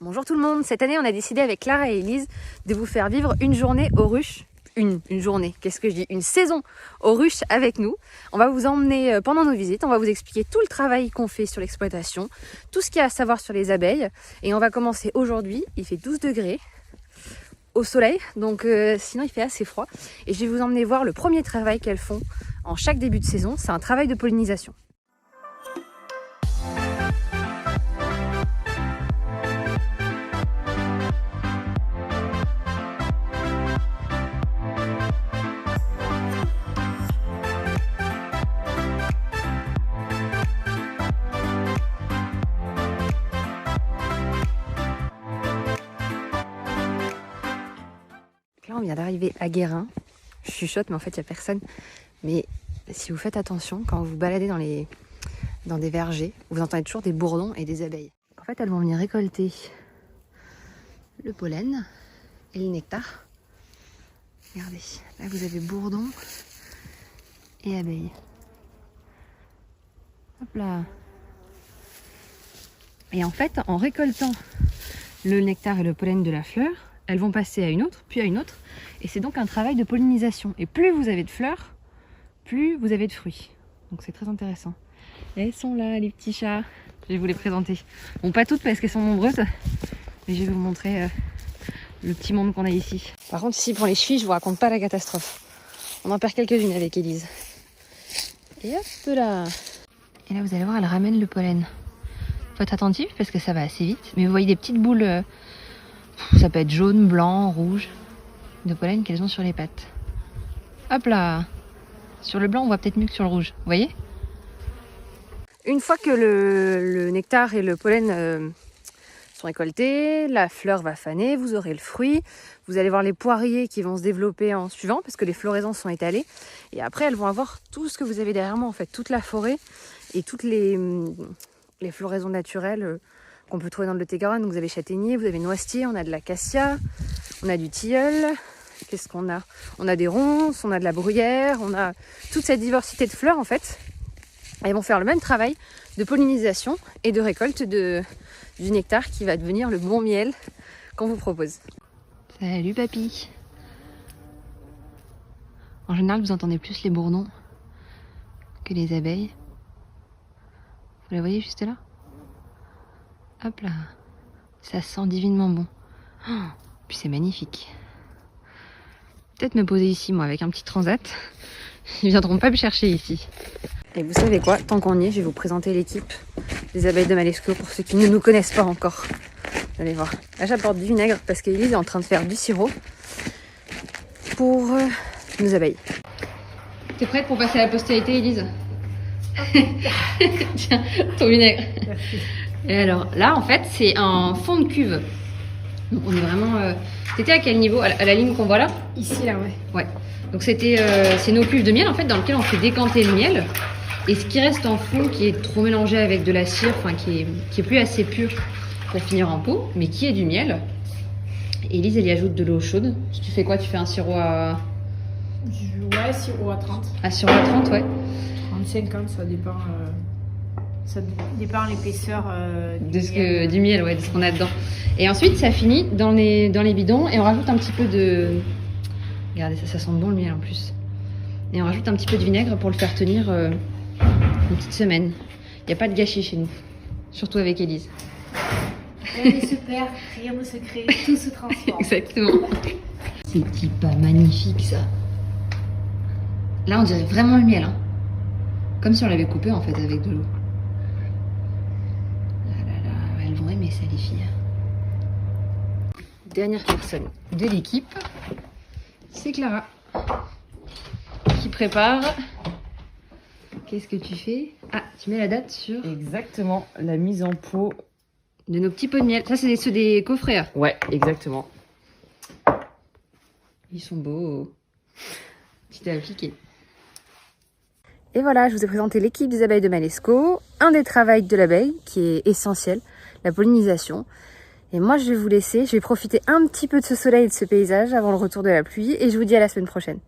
Bonjour tout le monde, cette année on a décidé avec Clara et Elise de vous faire vivre une journée aux ruches. Une journée, qu'est-ce que je dis? Une saison aux ruches avec nous. On va vous emmener pendant nos visites, on va vous expliquer tout le travail qu'on fait sur l'exploitation, tout ce qu'il y a à savoir sur les abeilles. Et on va commencer aujourd'hui, il fait 12 degrés au soleil, donc sinon il fait assez froid. Et je vais vous emmener voir le premier travail qu'elles font en chaque début de saison, c'est un travail de pollinisation. Là, on vient d'arriver à Guérin. Je chuchote, mais en fait, il n'y a personne. Mais si vous faites attention, quand vous vous baladez dans des vergers, vous entendez toujours des bourdons et des abeilles. En fait, elles vont venir récolter le pollen et le nectar. Regardez, là, vous avez bourdons et abeilles. Hop là. Et en fait, en récoltant le nectar et le pollen de la fleur, elles vont passer à une autre, puis à une autre. Et c'est donc un travail de pollinisation. Et plus vous avez de fleurs, plus vous avez de fruits. Donc c'est très intéressant. Et elles sont là, les petits chats. Je vais vous les présenter. Bon, pas toutes parce qu'elles sont nombreuses. Mais je vais vous montrer le petit monde qu'on a ici. Par contre, ici, pour les chevilles, je vous raconte pas la catastrophe. On en perd quelques-unes avec Elise. Et hop là. Et là, vous allez voir, elle ramène le pollen. Faut être attentif parce que ça va assez vite. Mais vous voyez des petites boules... ça peut être jaune, blanc, rouge, de pollen qu'elles ont sur les pattes. Hop là! Sur le blanc, on voit peut-être mieux que sur le rouge. Vous voyez? Une fois que le nectar et le pollen sont récoltés, la fleur va faner, vous aurez le fruit. Vous allez voir les poiriers qui vont se développer en suivant parce que les floraisons sont étalées. Et après, elles vont avoir tout ce que vous avez derrière moi, en fait, toute la forêt et toutes les floraisons naturelles qu'on peut trouver dans le Lot-et-Garonne. Donc vous avez châtaignier, vous avez noisetier, on a de l'acacia, on a du tilleul. Qu'est-ce qu'on a? On a des ronces, on a de la bruyère, on a toute cette diversité de fleurs en fait. Elles vont faire le même travail de pollinisation et de récolte du nectar qui va devenir le bon miel qu'on vous propose. Salut papy! En général, vous entendez plus les bourdons que les abeilles. Vous la voyez juste là? Hop là, ça sent divinement bon. Oh, puis c'est magnifique. Peut-être me poser ici, moi, avec un petit transat. Ils viendront pas me chercher ici. Et vous savez quoi, tant qu'on y est, je vais vous présenter l'équipe des abeilles de Malesco pour ceux qui ne nous connaissent pas encore. Vous allez voir. Là, j'apporte du vinaigre parce qu'Elise est en train de faire du sirop pour nos abeilles. T'es prête pour passer à la postérité, Elise? Tiens, ton vinaigre. Merci. Et alors là, en fait, c'est un fond de cuve. Donc on est vraiment... C'était à quel niveau? À la ligne qu'on voit là? Ici, là, ouais. Ouais. Donc c'est nos cuves de miel, en fait, dans lesquelles on fait décanter le miel. Et ce qui reste en fond, qui est trop mélangé avec de la cire, enfin qui est plus assez pur pour finir en pot, mais qui est du miel. Elise, elle y ajoute de l'eau chaude. Tu fais quoi? Tu fais un sirop à... Ouais, sirop à 30. Un sirop à 30, ouais. 30-50, ça dépend... Ça dépend l'épaisseur du miel, ouais, de ce qu'on a dedans. Et ensuite, ça finit dans les bidons et on rajoute un petit peu de... Regardez, ça sent bon le miel en plus. Et on rajoute un petit peu de vinaigre pour le faire tenir une petite semaine. Il n'y a pas de gâchis chez nous, surtout avec Elise. Rien ne se perd, rien ne se crée, tout se transforme. Exactement. Ces petits pas magnifiques, ça. Là, on dirait vraiment le miel, hein. Comme si on l'avait coupé en fait avec de l'eau. Elles vont aimer ça, les filles. Dernière personne de l'équipe, c'est Clara qui prépare. Qu'est-ce que tu fais? Ah, tu mets la date sur... Exactement, la mise en pot de nos petits pots de miel. Ça, c'est ceux des coffrets. Hein. Ouais, exactement. Ils sont beaux. Tu t'es appliqué. Et voilà, je vous ai présenté l'équipe des abeilles de Malesco, un des travaux de l'abeille qui est essentiel, la pollinisation. Et moi, je vais vous laisser, je vais profiter un petit peu de ce soleil et de ce paysage avant le retour de la pluie et je vous dis à la semaine prochaine.